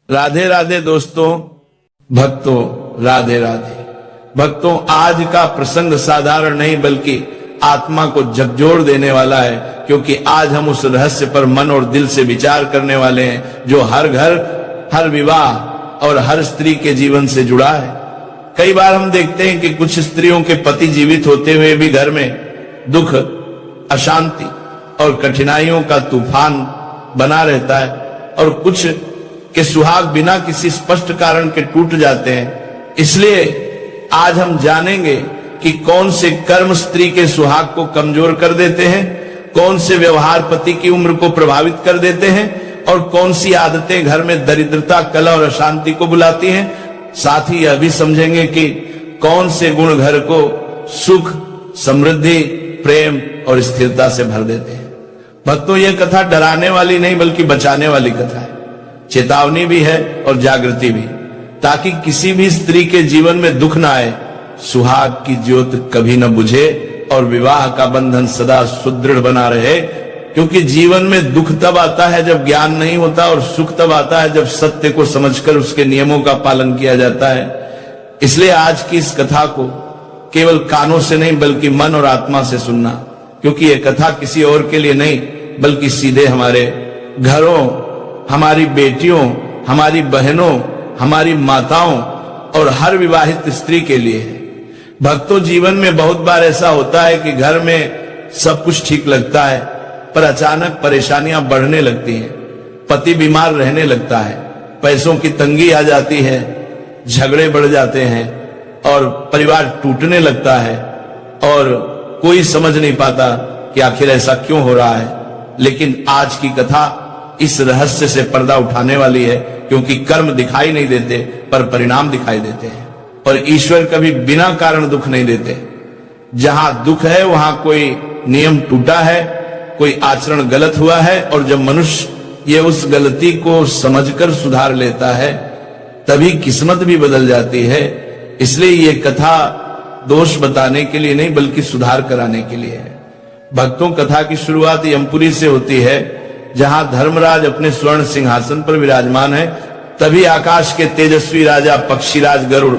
राधे राधे दोस्तों, भक्तों, राधे राधे। भक्तों, आज का प्रसंग साधारण नहीं बल्कि आत्मा को झकझोर देने वाला है, क्योंकि आज हम उस रहस्य पर मन और दिल से विचार करने वाले हैं जो हर घर, हर विवाह और हर स्त्री के जीवन से जुड़ा है। कई बार हम देखते हैं कि कुछ स्त्रियों के पति जीवित होते हुए भी घर में दुख, अशांति और कठिनाइयों का तूफान बना रहता है, और कुछ के सुहाग बिना किसी स्पष्ट कारण के टूट जाते हैं। इसलिए आज हम जानेंगे कि कौन से कर्म स्त्री के सुहाग को कमजोर कर देते हैं, कौन से व्यवहार पति की उम्र को प्रभावित कर देते हैं, और कौन सी आदतें घर में दरिद्रता, कलह और अशांति को बुलाती हैं। साथ ही यह भी समझेंगे कि कौन से गुण घर को सुख, समृद्धि, प्रेम और स्थिरता से भर देते हैं। भक्तों, यह कथा डराने वाली नहीं बल्कि बचाने वाली कथा है। चेतावनी भी है और जागृति भी, ताकि किसी भी स्त्री के जीवन में दुख ना आए, सुहाग की ज्योत कभी न बुझे और विवाह का बंधन सदा सुदृढ़ बना रहे। क्योंकि जीवन में दुख तब आता है जब ज्ञान नहीं होता, और सुख तब आता है जब सत्य को समझकर उसके नियमों का पालन किया जाता है। इसलिए आज की इस कथा को केवल कानों से नहीं बल्कि मन और आत्मा से सुनना, क्योंकि यह कथा किसी और के लिए नहीं बल्कि सीधे हमारे घरों, हमारी बेटियों, हमारी बहनों, हमारी माताओं और हर विवाहित स्त्री के लिए है। भक्तों, जीवन में बहुत बार ऐसा होता है कि घर में सब कुछ ठीक लगता है, पर अचानक परेशानियां बढ़ने लगती हैं। पति बीमार रहने लगता है, पैसों की तंगी आ जाती है, झगड़े बढ़ जाते हैं और परिवार टूटने लगता है, और कोई समझ नहीं पाता कि आखिर ऐसा क्यों हो रहा है। लेकिन आज की कथा इस रहस्य से पर्दा उठाने वाली है, क्योंकि कर्म दिखाई नहीं देते पर परिणाम दिखाई देते हैं, और ईश्वर कभी बिना कारण दुख नहीं देते। जहां दुख है वहां कोई नियम टूटा है, कोई आचरण गलत हुआ है, और जब मनुष्य ये उस गलती को समझकर सुधार लेता है तभी किस्मत भी बदल जाती है। इसलिए ये कथा दोष बताने के लिए नहीं बल्कि सुधार कराने के लिए है। भक्तों, कथा की शुरुआत यमपुरी से होती है, जहां धर्मराज अपने स्वर्ण सिंहासन पर विराजमान है। तभी आकाश के तेजस्वी राजा पक्षीराज गरुड़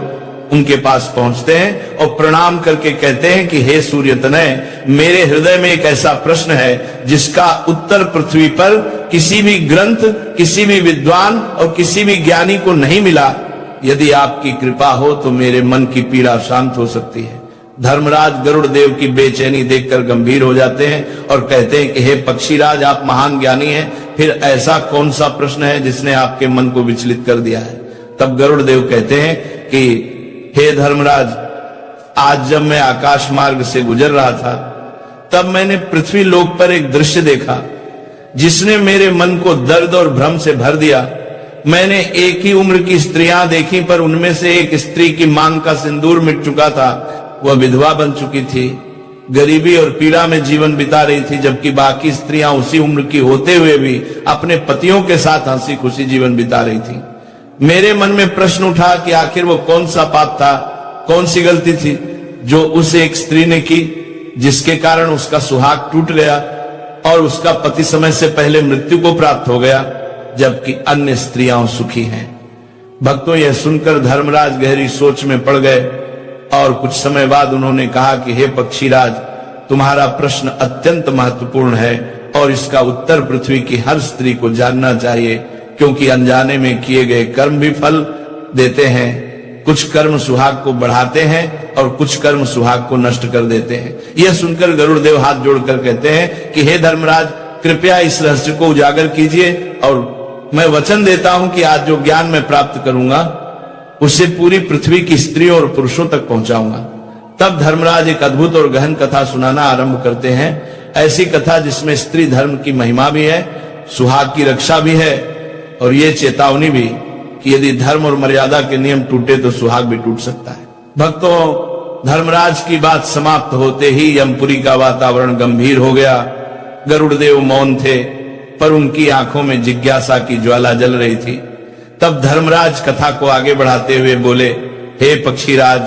उनके पास पहुंचते हैं और प्रणाम करके कहते हैं कि हे सूर्य तनय, मेरे हृदय में एक ऐसा प्रश्न है जिसका उत्तर पृथ्वी पर किसी भी ग्रंथ, किसी भी विद्वान और किसी भी ज्ञानी को नहीं मिला। यदि आपकी कृपा हो तो मेरे मन की पीड़ा शांत हो सकती है। धर्मराज गरुड़ देव की बेचैनी देखकर गंभीर हो जाते हैं और कहते हैं कि हे पक्षीराज, आप महान ज्ञानी हैं, फिर ऐसा कौन सा प्रश्न है जिसने आपके मन को विचलित कर दिया है। तब गरुड़ देव कहते हैं कि हे धर्मराज, आज जब मैं आकाश मार्ग से गुजर रहा था तब मैंने पृथ्वी लोक पर एक दृश्य देखा जिसने मेरे मन को दर्द और भ्रम से भर दिया। मैंने एक ही उम्र की स्त्रियां देखी, पर उनमें से एक स्त्री की मांग का सिंदूर मिट चुका था। वह विधवा बन चुकी थी, गरीबी और पीड़ा में जीवन बिता रही थी, जबकि बाकी स्त्रियां उसी उम्र की होते हुए भी अपने पतियों के साथ हंसी खुशी जीवन बिता रही थी। मेरे मन में प्रश्न उठा कि आखिर वो कौन सा पाप था, कौन सी गलती थी जो उस एक स्त्री ने की, जिसके कारण उसका सुहाग टूट गया और उसका पति समय से पहले मृत्यु को प्राप्त हो गया, जबकि अन्य स्त्रियां सुखी हैं। भक्तों, यह सुनकर धर्मराज गहरी सोच में पड़ गए और कुछ समय बाद उन्होंने कहा कि हे पक्षीराज, तुम्हारा प्रश्न अत्यंत महत्वपूर्ण है और इसका उत्तर पृथ्वी की हर स्त्री को जानना चाहिए, क्योंकि अनजाने में किए गए कर्म भी फल देते हैं। कुछ कर्म सुहाग को बढ़ाते हैं और कुछ कर्म सुहाग को नष्ट कर देते हैं। यह सुनकर गरुड़ देव हाथ जोड़कर कहते हैं कि हे धर्मराज, कृपया इस रहस्य को उजागर कीजिए, और मैं वचन देता हूं कि आज जो ज्ञान मैं प्राप्त करूंगा उसे पूरी पृथ्वी की स्त्रियों और पुरुषों तक पहुंचाऊंगा। तब धर्मराज एक अद्भुत और गहन कथा सुनाना आरंभ करते हैं, ऐसी कथा जिसमें स्त्री धर्म की महिमा भी है, सुहाग की रक्षा भी है, और ये चेतावनी भी कि यदि धर्म और मर्यादा के नियम टूटे तो सुहाग भी टूट सकता है। भक्तों, धर्मराज की बात समाप्त होते ही यमपुरी का वातावरण गंभीर हो गया। गरुड़ देव मौन थे, पर उनकी आंखों में जिज्ञासा की ज्वाला जल रही थी। तब धर्मराज कथा को आगे बढ़ाते हुए बोले, हे पक्षीराज,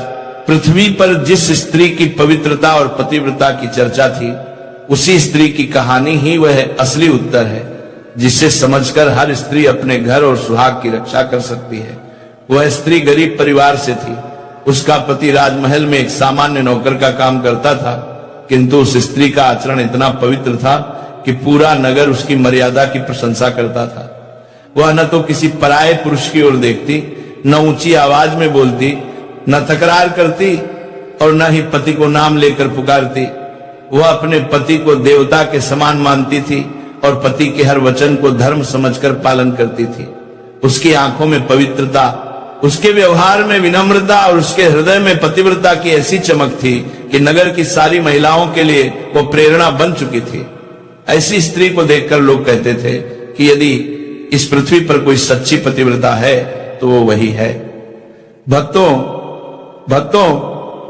पृथ्वी पर जिस स्त्री की पवित्रता और पतिव्रता की चर्चा थी, उसी स्त्री की कहानी ही वह असली उत्तर है। जिसे समझकर हर स्त्री अपने घर और सुहाग की रक्षा कर सकती है। वह स्त्री गरीब परिवार से थी। उसका पति राजमहल में एक सामान्य नौकर का काम करता था, किंतु उस स्त्री का आचरण इतना पवित्र था कि पूरा नगर उसकी मर्यादा की प्रशंसा करता था। वह न तो किसी पराये पुरुष की ओर देखती, न ऊंची आवाज में बोलती, न तकरार करती और न ही पति को नाम लेकर पुकारती। वह अपने पति को देवता के समान मानती थी और पति के हर वचन को धर्म समझकर पालन करती थी। उसकी आंखों में पवित्रता, उसके व्यवहार में विनम्रता और उसके हृदय में पतिव्रता की ऐसी चमक थी कि नगर की सारी महिलाओं के लिए वो प्रेरणा बन चुकी थी। ऐसी स्त्री को देखकर लोग कहते थे कि यदि इस पृथ्वी पर कोई सच्ची पतिव्रता है तो वो वही है। भक्तों,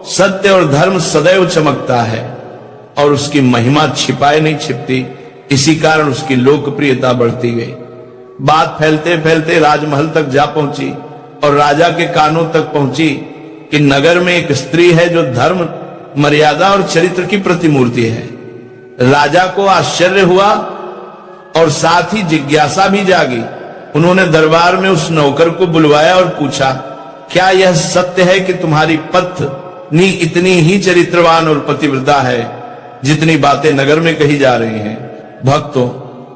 सत्य और धर्म सदैव चमकता है और उसकी महिमा छिपाए नहीं छिपती। इसी कारण उसकी लोकप्रियता बढ़ती गई। बात फैलते फैलते राजमहल तक जा पहुंची और राजा के कानों तक पहुंची कि नगर में एक स्त्री है जो धर्म, मर्यादा और चरित्र की प्रतिमूर्ति है। राजा को आश्चर्य हुआ और साथ ही जिज्ञासा भी जागी। उन्होंने दरबार में उस नौकर को बुलवाया और पूछा, क्या यह सत्य है कि तुम्हारी पत्नी इतनी ही चरित्रवान और पतिव्रता है जितनी बातें नगर में कही जा रही हैं? भक्तों,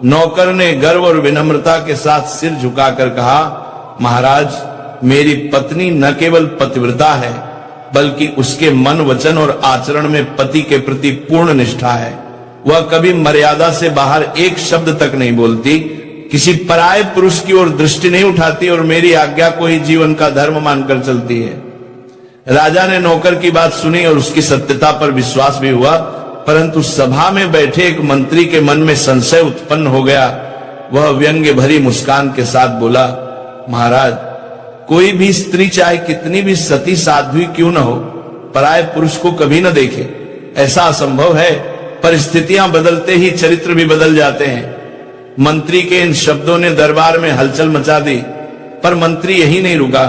नौकर ने गर्व और विनम्रता के साथ सिर झुकाकर कहा, महाराज, मेरी पत्नी न केवल पतिव्रता है बल्कि उसके मन, वचन और आचरण में पति के प्रति पूर्ण निष्ठा है। वह कभी मर्यादा से बाहर एक शब्द तक नहीं बोलती, किसी पराये पुरुष की ओर दृष्टि नहीं उठाती और मेरी आज्ञा को ही जीवन का धर्म मानकर चलती है। राजा ने नौकर की बात सुनी और उसकी सत्यता पर विश्वास भी हुआ, परंतु सभा में बैठे एक मंत्री के मन में संशय उत्पन्न हो गया। वह व्यंग्य भरी मुस्कान के साथ बोला, महाराज, कोई भी स्त्री चाहे कितनी भी सती साध्वी क्यों न हो, पराये पुरुष को कभी न देखे। ऐसा असंभव है। परिस्थितियां बदलते ही चरित्र भी बदल जाते हैं। मंत्री के इन शब्दों ने दरबार में हलचल मचा दी, पर मंत्री यही नहीं रुका।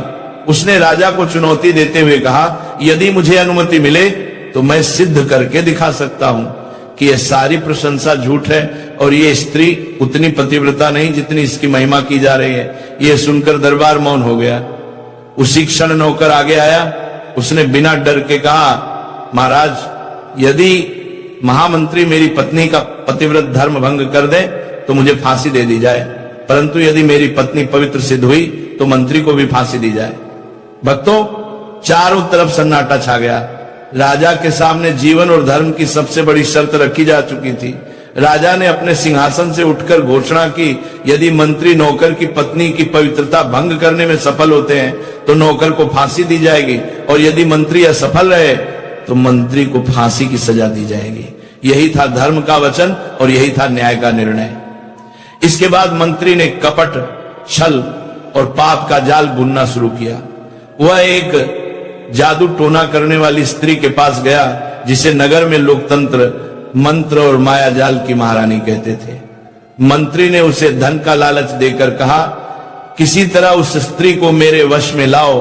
उसने राजा को चुनौती देते हुए कहा, यदि मुझे अनुमति मिले तो मैं सिद्ध करके दिखा सकता हूं कि यह सारी प्रशंसा झूठ है और ये स्त्री उतनी पतिव्रता नहीं जितनी इसकी महिमा की जा रही है। यह सुनकर दरबार मौन हो गया। उसी क्षण नौकर आगे आया। उसने बिना डर के कहा, महाराज, यदि महामंत्री मेरी पत्नी का पतिव्रत धर्म भंग कर दे तो मुझे फांसी दे दी जाए, परंतु यदि मेरी पत्नी पवित्र सिद्ध हुई तो मंत्री को भी फांसी दी जाए। भक्तों, चारों तरफ सन्नाटा छा गया। राजा के सामने जीवन और धर्म की सबसे बड़ी शर्त रखी जा चुकी थी। राजा ने अपने सिंहासन से उठकर घोषणा की, यदि मंत्री नौकर की पत्नी की पवित्रता भंग करने में सफल होते हैं तो नौकर को फांसी दी जाएगी, और यदि मंत्री असफल रहे तो मंत्री को फांसी की सजा दी जाएगी। यही था धर्म का वचन और यही था न्याय का निर्णय। इसके बाद मंत्री ने कपट, छल और पाप का जाल बुनना शुरू किया। वह एक जादू टोना करने वाली स्त्री के पास गया जिसे नगर में लोकतंत्र, मंत्र और माया जाल की महारानी कहते थे। मंत्री ने उसे धन का लालच देकर कहा, किसी तरह उस स्त्री को मेरे वश में लाओ,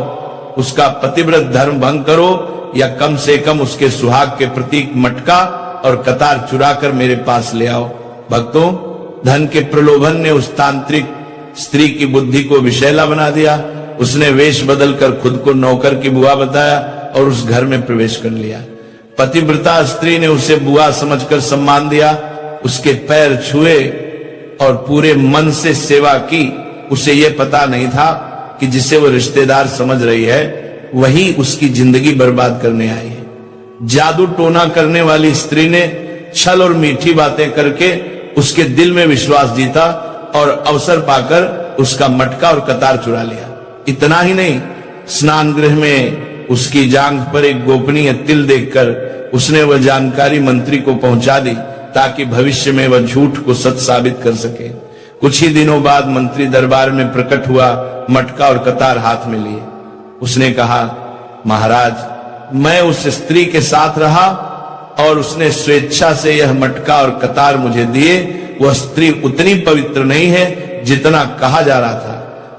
उसका पतिव्रत धर्म भंग करो या कम से कम उसके सुहाग के प्रतीक मटका और कतार चुराकर मेरे पास ले आओ। भक्तों, धन के प्रलोभन ने उस तांत्रिक स्त्री की बुद्धि को विषैला बना दिया। उसने वेश बदलकर खुद को नौकर की बुआ बताया और उस घर में प्रवेश कर लिया। पतिव्रता स्त्री ने उसे बुआ समझकर सम्मान दिया, उसके पैर छुए और पूरे मन से सेवा की। उसे यह पता नहीं था कि जिसे वो रिश्तेदार समझ रही है वही उसकी जिंदगी बर्बाद करने आई है। जादू टोना करने वाली स्त्री ने छल और मीठी बातें करके उसके दिल में विश्वास जीता और अवसर पाकर उसका मटका और कतार चुरा लिया। इतना ही नहीं, स्नान गृह में उसकी जांघ पर एक गोपनीय तिल देखकर उसने वह जानकारी मंत्री को पहुंचा दी ताकि भविष्य में वह झूठ को सच साबित कर सके। कुछ ही दिनों बाद मंत्री दरबार में प्रकट हुआ, मटका और कतार हाथ में लिए। उसने कहा, महाराज, मैं उस स्त्री के साथ रहा और उसने स्वेच्छा से यह मटका और कतार मुझे दिए। वह स्त्री उतनी पवित्र नहीं है जितना कहा जा रहा था।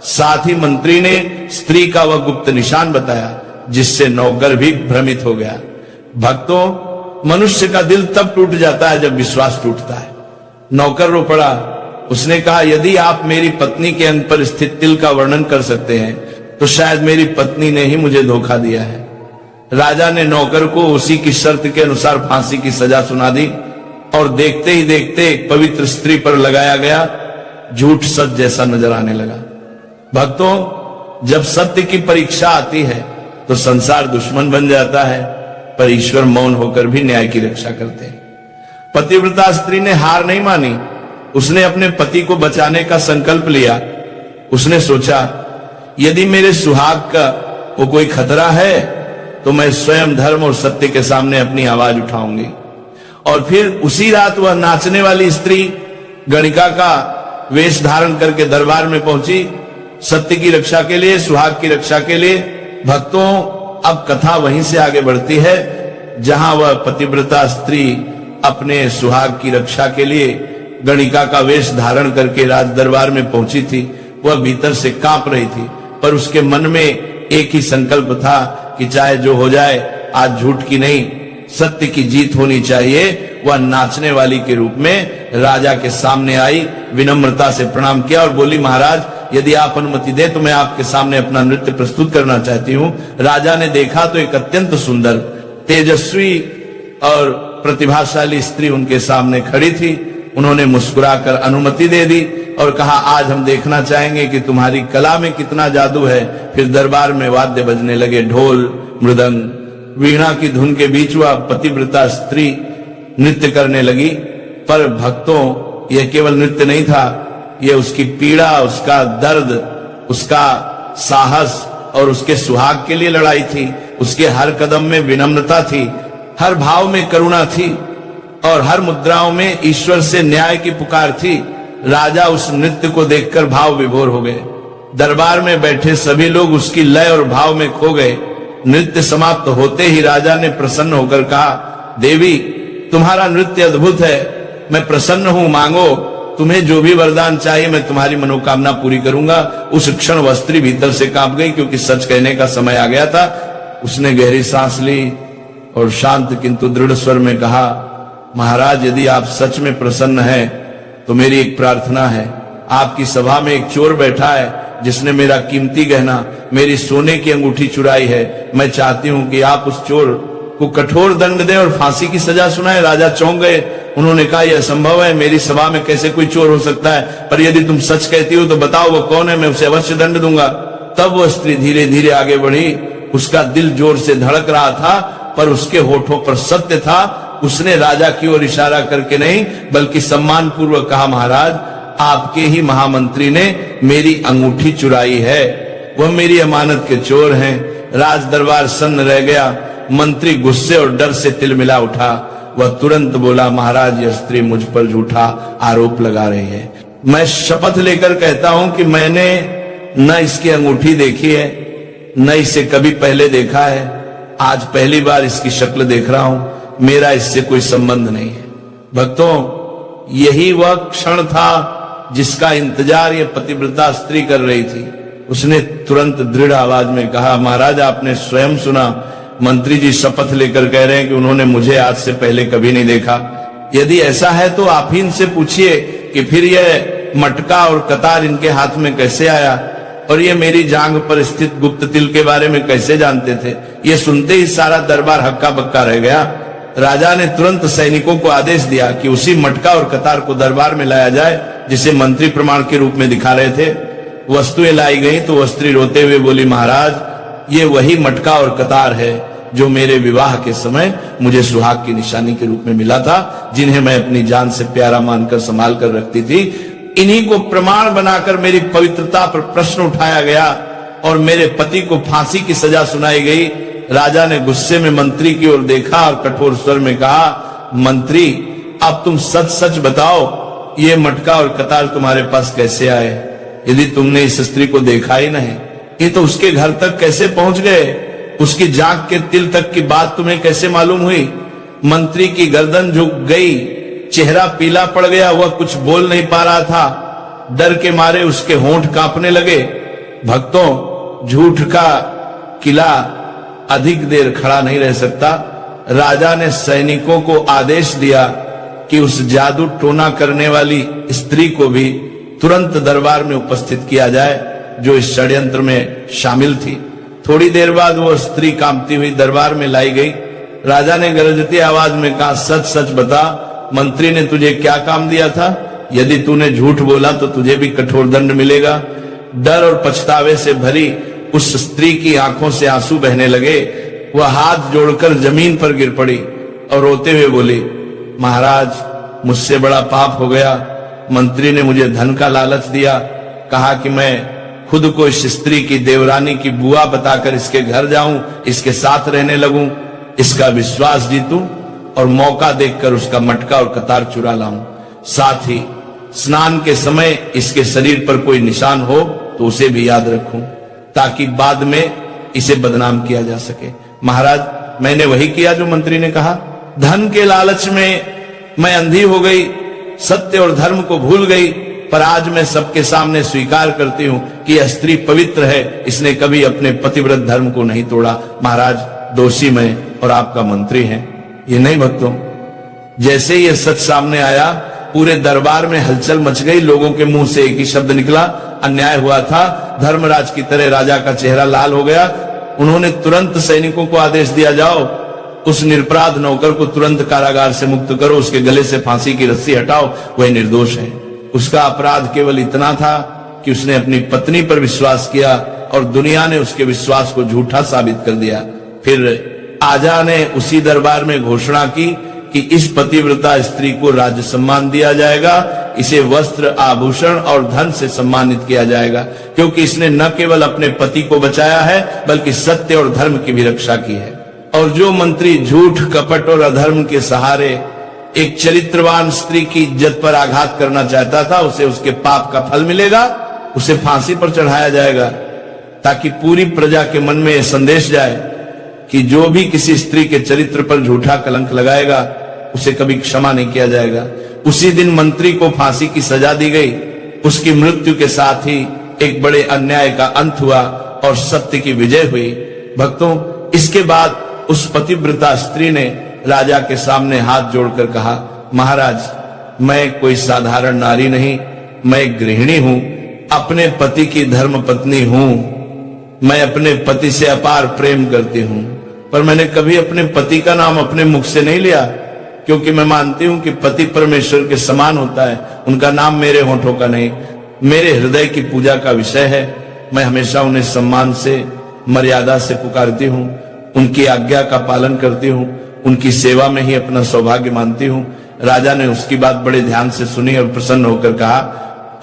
साथ ही मंत्री ने स्त्री का वह गुप्त निशान बताया जिससे नौकर भी भ्रमित हो गया। भक्तों, मनुष्य का दिल तब टूट जाता है जब विश्वास टूटता है। नौकर रो पड़ा, उसने कहा, यदि आप मेरी पत्नी के अंग पर स्थित तिल का वर्णन कर सकते हैं तो शायद मेरी पत्नी ने ही मुझे धोखा दिया है। राजा ने नौकर को उसी की शर्त के अनुसार फांसी की सजा सुना दी और देखते ही देखते एक पवित्र स्त्री पर लगाया गया झूठ सच जैसा नजर आने लगा। भक्तों, जब सत्य की परीक्षा आती है तो संसार दुश्मन बन जाता है, पर ईश्वर मौन होकर भी न्याय की रक्षा करते हैं। पतिव्रता स्त्री ने हार नहीं मानी। उसने अपने पति को बचाने का संकल्प लिया। उसने सोचा, यदि मेरे सुहाग का वो कोई खतरा है तो मैं स्वयं धर्म और सत्य के सामने अपनी आवाज उठाऊंगी। और फिर उसी रात वह नाचने वाली स्त्री गणिका का वेश धारण करके दरबार में पहुंची, सत्य की रक्षा के लिए, सुहाग की रक्षा के लिए। भक्तों, अब कथा वहीं से आगे बढ़ती है जहां वह पतिव्रता स्त्री अपने सुहाग की रक्षा के लिए गणिका का वेश धारण करके राज दरबार में पहुंची थी। वह भीतर से कांप रही थी, पर उसके मन में एक ही संकल्प था कि चाहे जो हो जाए, आज झूठ की नहीं, सत्य की जीत होनी चाहिए। वह नाचने वाली के रूप में राजा के सामने आई, विनम्रता से प्रणाम किया और बोली, महाराज, यदि आप अनुमति दें तो मैं आपके सामने अपना नृत्य प्रस्तुत करना चाहती हूँ। राजा ने देखा तो एक अत्यंत सुंदर, तेजस्वी और प्रतिभाशाली स्त्री उनके सामने खड़ी थी। उन्होंने मुस्कुराकर अनुमति दे दी और कहा, आज हम देखना चाहेंगे कि तुम्हारी कला में कितना जादू है। फिर दरबार में वाद्य बजने लगे, ढोल, मृदंग, वीणा की धुन के बीच वह पतिव्रता स्त्री नृत्य करने लगी। पर भक्तों, यह केवल नृत्य नहीं था, यह उसकी पीड़ा, उसका दर्द, उसका साहस और उसके सुहाग के लिए लड़ाई थी। उसके हर कदम में विनम्रता थी, हर भाव में करुणा थी और हर मुद्राओं में ईश्वर से न्याय की पुकार थी। राजा उस नृत्य को देखकर भाव विभोर हो गए। दरबार में बैठे सभी लोग उसकी लय और भाव में खो गए। नृत्य समाप्त होते ही राजा ने प्रसन्न होकर कहा, देवी, तुम्हारा नृत्य अद्भुत है, मैं प्रसन्न हूं, मांगो, तुम्हें जो भी वरदान चाहिए मैं तुम्हारी मनोकामना पूरी करूंगा। उस क्षण वह स्त्री भीतर से कांप गई, क्योंकि सच कहने का समय आ गया था। उसने गहरी सांस ली और शांत किंतु दृढ़ स्वर में कहा, महाराज, यदि आप सच में प्रसन्न हैं तो मेरी एक प्रार्थना है। आपकी सभा में एक चोर बैठा है जिसने मेरा कीमती गहना, मेरी सोने की अंगूठी चुराई है। मैं चाहती हूं कि आप उस चोर को कठोर दंड दें और फांसी की सजा सुनाएं। राजा चौंक गए। उन्होंने कहा, यह असंभव है, मेरी सभा में कैसे कोई चोर हो सकता है? पर यदि तुम सच कहती हो तो बताओ वो कौन है, मैं उसे अवश्य दंड दूंगा। तब वह स्त्री धीरे धीरे आगे बढ़ी। उसका दिल जोर से धड़क रहा था, पर उसके होठों पर सत्य था। उसने राजा की ओर इशारा करके नहीं, बल्कि सम्मान पूर्वक कहा, महाराज, आपके ही महामंत्री ने मेरी अंगूठी चुराई है, वह मेरी अमानत के चोर हैं। राज दरबार सन्न रह गया। मंत्री गुस्से और डर से तिलमिला उठा। वह तुरंत बोला, महाराज, यह स्त्री मुझ पर झूठा आरोप लगा रही है। मैं शपथ लेकर कहता हूं कि मैंने न इसकी अंगूठी देखी है, न इसे कभी पहले देखा है। आज पहली बार इसकी शक्ल देख रहा हूं। मेरा इससे कोई संबंध नहीं है। भक्तों, यही वह क्षण था जिसका इंतजार ये पतिव्रता स्त्री कर रही थी। उसने तुरंत दृढ़ आवाज में कहा, महाराज, आपने स्वयं सुना, मंत्री जी शपथ लेकर कह रहे हैं कि उन्होंने मुझे आज से पहले कभी नहीं देखा। यदि ऐसा है तो आप ही इनसे पूछिए कि फिर यह मटका और कतार इनके हाथ में कैसे आया, और ये मेरी जांघ पर स्थित गुप्त तिल के बारे में कैसे जानते थे। ये सुनते ही सारा दरबार हक्का बक्का रह गया। राजा ने तुरंत सैनिकों को आदेश दिया कि उसी मटका और कतार को दरबार में लाया जाए जिसे मंत्री प्रमाण के रूप में दिखा रहे थे। वस्तुएं लाई गई तो वह स्त्री रोते हुए बोली, महाराज, ये वही मटका और कतार है जो मेरे विवाह के समय मुझे सुहाग की निशानी के रूप में मिला था, जिन्हें मैं अपनी जान से प्यारा मानकर संभाल कर रखती थी। इन्हीं को प्रमाण बनाकर मेरी पवित्रता पर प्रश्न उठाया गया और मेरे पति को फांसी की सजा सुनाई गई। राजा ने गुस्से में मंत्री की ओर देखा और कठोर स्वर में कहा, मंत्री, अब तुम सच सच बताओ, ये मटका और कतार तुम्हारे पास कैसे आए? यदि तुमने इस स्त्री को देखा ही नहीं, ये तो उसके घर तक कैसे पहुंच गए? उसकी जांघ के तिल तक की बात तुम्हें कैसे मालूम हुई? मंत्री की गर्दन झुक गई, चेहरा पीला पड़ गया, वह कुछ बोल नहीं पा रहा था। डर के मारे उसके होंठ कांपने लगे। भक्तों, झूठ का किला अधिक देर खड़ा नहीं रह सकता। राजा ने सैनिकों को आदेश दिया कि उस जादू टोना करने वाली स्त्री को भी तुरंत दरबार में उपस्थित किया जाए जो इस षड्यंत्र में शामिल थी। थोड़ी देर बाद वो स्त्री कांपती हुई दरबार में लाई गई। राजा ने गरजती आवाज में कहा, सच सच बता, मंत्री ने तुझे क्या काम दिया था? यदि तूने झूठ बोला तो तुझे भी कठोर दंड मिलेगा। डर और पछतावे से भरी उस स्त्री की आंखों से आंसू बहने लगे। वह हाथ जोड़कर जमीन पर गिर पड़ी और रोते हुए बोली, महाराज, मुझसे बड़ा पाप हो गया। मंत्री ने मुझे धन का लालच दिया, कहा कि मैं खुद को इस स्त्री की देवरानी की बुआ बताकर इसके घर जाऊं, इसके साथ रहने लगूं, इसका विश्वास जीतूं और मौका देखकर उसका मटका और कतार चुरा लाऊं। साथ ही स्नान के समय इसके शरीर पर कोई निशान हो तो उसे भी याद रखूं, ताकि बाद में इसे बदनाम किया जा सके। महाराज, मैंने वही किया जो मंत्री ने कहा। धन के लालच में मैं अंधी हो गई, सत्य और धर्म को भूल गई, पर आज मैं सबके सामने स्वीकार करती हूं कि यह स्त्री पवित्र है, इसने कभी अपने पतिव्रत धर्म को नहीं तोड़ा। महाराज, दोषी मैं और आपका मंत्री है। ये नहीं भक्तों, जैसे ये सच सामने आया, पूरे दरबार में हलचल मच गई। लोगों के मुंह से एक ही शब्द निकला, अन्याय हुआ था। धर्मराज की तरह राजा का चेहरा लाल हो गया। उन्होंने तुरंत सैनिकों को आदेश दिया, जाओ उस निरपराध नौकर को तुरंत कारागार से मुक्त करो, उसके गले से फांसी की रस्सी हटाओ, वह निर्दोष है। उसका अपराध केवल इतना था कि उसने अपनी पत्नी पर विश्वास किया और दुनिया ने उसके विश्वास को झूठा साबित कर दिया। फिर आजा ने उसी दरबार में घोषणा की कि इस पतिव्रता स्त्री को राज्य सम्मान दिया जाएगा, इसे वस्त्र, आभूषण और धन से सम्मानित किया जाएगा, क्योंकि इसने न केवल अपने पति को बचाया है बल्कि सत्य और धर्म की भी रक्षा की है। और जो मंत्री झूठ, कपट और अधर्म के सहारे एक चरित्रवान स्त्री की इज्जत पर आघात करना चाहता था, उसे उसके पाप का फल मिलेगा, उसे फांसी पर चढ़ाया जाएगा, ताकि पूरी प्रजा के मन में यह संदेश जाए कि जो भी किसी स्त्री के चरित्र पर झूठा कलंक लगाएगा उसे कभी क्षमा नहीं किया जाएगा। उसी दिन मंत्री को फांसी की सजा दी गई। उसकी मृत्यु के साथ ही एक बड़े अन्याय का अंत हुआ और सत्य की विजय हुई। भक्तों, इसके बाद उस पतिव्रता स्त्री ने राजा के सामने हाथ जोड़कर कहा, महाराज, मैं कोई साधारण नारी नहीं, मैं गृहिणी हूं, अपने पति की धर्म पत्नी हूं। मैं अपने पति से अपार प्रेम करती हूं, पर मैंने कभी अपने पति का नाम अपने मुख से नहीं लिया, क्योंकि मैं मानती हूं कि पति परमेश्वर के समान होता है। उनका नाम मेरे होठों का नहीं, मेरे हृदय की पूजा का विषय है। मैं हमेशा उन्हें सम्मान से, मर्यादा से पुकारती हूं, उनकी आज्ञा का पालन करती हूं, उनकी सेवा में ही अपना सौभाग्य मानती हूं। राजा ने उसकी बात बड़े ध्यान से सुनी और प्रसन्न होकर कहा,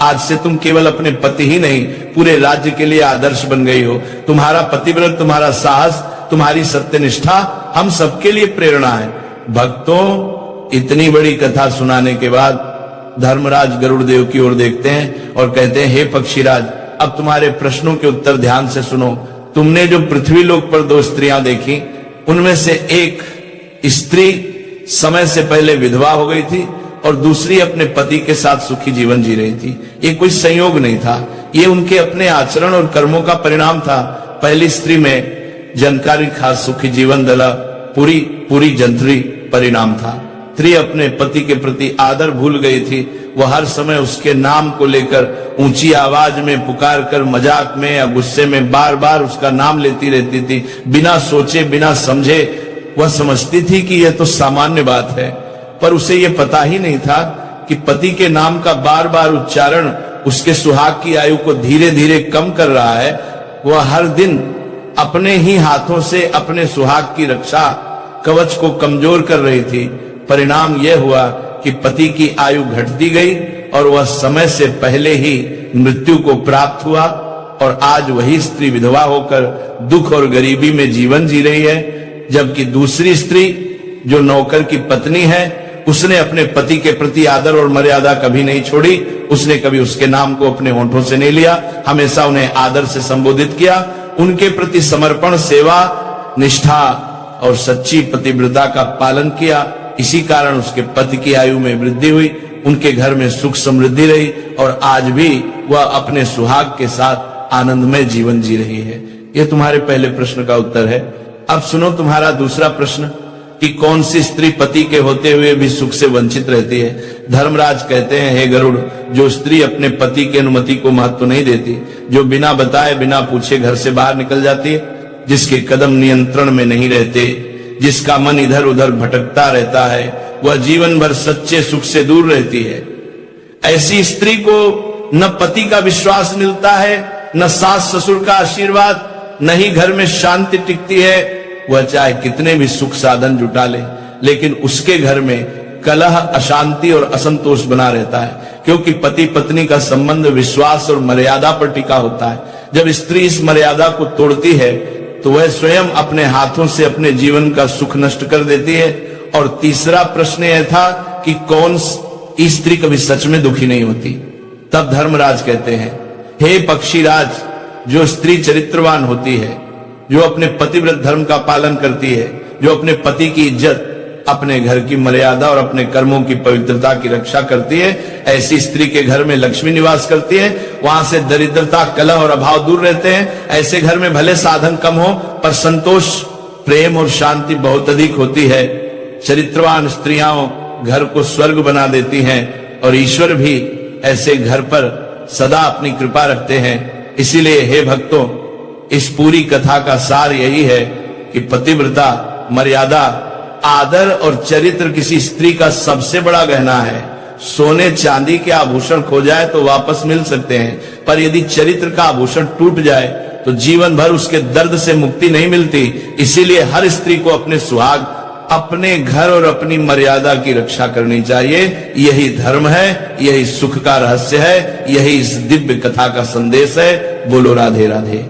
आज से तुम केवल अपने पति ही नहीं, पूरे राज्य के लिए आदर्श बन गई हो। तुम्हारा पतिव्रत, तुम्हारा साहस, तुम्हारी सत्यनिष्ठा हम सबके लिए प्रेरणा है। भक्तों, इतनी बड़ी कथा सुनाने के बाद धर्मराज गरुड़देव की ओर देखते हैं और कहते हैं, हे पक्षीराज, अब तुम्हारे प्रश्नों के उत्तर ध्यान से सुनो। तुमने जो पृथ्वी लोक पर 2 स्त्रियां देखी, उनमें से एक स्त्री समय से पहले विधवा हो गई थी और दूसरी अपने पति के साथ सुखी जीवन जी रही थी। ये कोई संयोग नहीं था, ये उनके अपने आचरण और कर्मों का परिणाम था। पहली स्त्री में जनकारी खास सुखी जीवन दला पूरी जंत्री परिणाम था। स्त्री अपने पति के प्रति आदर भूल गई थी। वह हर समय उसके नाम को लेकर ऊंची आवाज में पुकार कर, मजाक में या गुस्से में बार बार उसका नाम लेती रहती थी, बिना सोचे, बिना समझे। वह समझती थी कि यह तो सामान्य बात है, पर उसे यह पता ही नहीं था कि पति के नाम का बार बार उच्चारण उसके सुहाग की आयु को धीरे धीरे कम कर रहा है। वह हर दिन अपने ही हाथों से अपने सुहाग की रक्षा कवच को कमजोर कर रही थी। परिणाम यह हुआ कि पति की आयु घटती गई और वह समय से पहले ही मृत्यु को प्राप्त हुआ। और आज वही स्त्री विधवा होकर दुख और गरीबी में जीवन जी रही है, जबकि दूसरी स्त्री जो नौकर की पत्नी है, उसने अपने पति के प्रति आदर और मर्यादा कभी नहीं छोड़ी। उसने कभी उसके नाम को अपने होठों से नहीं लिया, हमेशा उन्हें आदर से संबोधित किया। उनके प्रति समर्पण, सेवा, निष्ठा और सच्ची पतिव्रता का पालन किया। इसी कारण उसके पति की आयु में वृद्धि हुई, उनके घर में सुख समृद्धि रही और आज भी वह अपने सुहाग के साथ आनंदमय जीवन जी रही है। यह तुम्हारे पहले प्रश्न का उत्तर है। अब सुनो तुम्हारा दूसरा प्रश्न। कि कौन सी स्त्री पति के होते हुए भी सुख से वंचित रहती है। धर्मराज कहते हैं, हे गरुड़, जो स्त्री अपने पति की अनुमति को महत्व नहीं देती, जो बिना बताए बिना पूछे घर से बाहर निकल जाती है, जिसके कदम नियंत्रण में नहीं रहते, जिसका मन इधर उधर भटकता रहता है, वह जीवन भर सच्चे सुख से दूर रहती है। ऐसी स्त्री को न पति का विश्वास मिलता है, न सास ससुर का आशीर्वाद, न ही घर में शांति टिकती है। वह चाहे कितने भी सुख साधन जुटा ले, लेकिन उसके घर में कलह, अशांति और असंतोष बना रहता है, क्योंकि पति पत्नी का संबंध विश्वास और मर्यादा पर टिका होता है। जब स्त्री इस मर्यादा को तोड़ती है तो वह स्वयं अपने हाथों से अपने जीवन का सुख नष्ट कर देती है। और तीसरा प्रश्न यह था कि कौन स्त्री कभी सच में दुखी नहीं होती। तब धर्मराज कहते हैं, हे पक्षीराज, जो स्त्री चरित्रवान होती है, जो अपने पतिव्रत धर्म का पालन करती है, जो अपने पति की इज्जत, अपने घर की मर्यादा और अपने कर्मों की पवित्रता की रक्षा करती है, ऐसी स्त्री के घर में लक्ष्मी निवास करती है। वहां से दरिद्रता, कलह और अभाव दूर रहते हैं। ऐसे घर में भले साधन कम हो, पर संतोष, प्रेम और शांति बहुत अधिक होती है। चरित्रवान स्त्रियां घर को स्वर्ग बना देती हैं और ईश्वर भी ऐसे घर पर सदा अपनी कृपा रखते हैं। इसीलिए हे भक्तों, इस पूरी कथा का सार यही है कि पतिव्रता, मर्यादा, आदर और चरित्र किसी स्त्री का सबसे बड़ा गहना है। सोने चांदी के आभूषण खो जाए तो वापस मिल सकते हैं, पर यदि चरित्र का आभूषण टूट जाए तो जीवन भर उसके दर्द से मुक्ति नहीं मिलती। इसीलिए हर स्त्री को अपने सुहाग, अपने घर और अपनी मर्यादा की रक्षा करनी चाहिए। यही धर्म है, यही सुख का रहस्य है, यही इस दिव्य कथा का संदेश है। बोलो राधे राधे।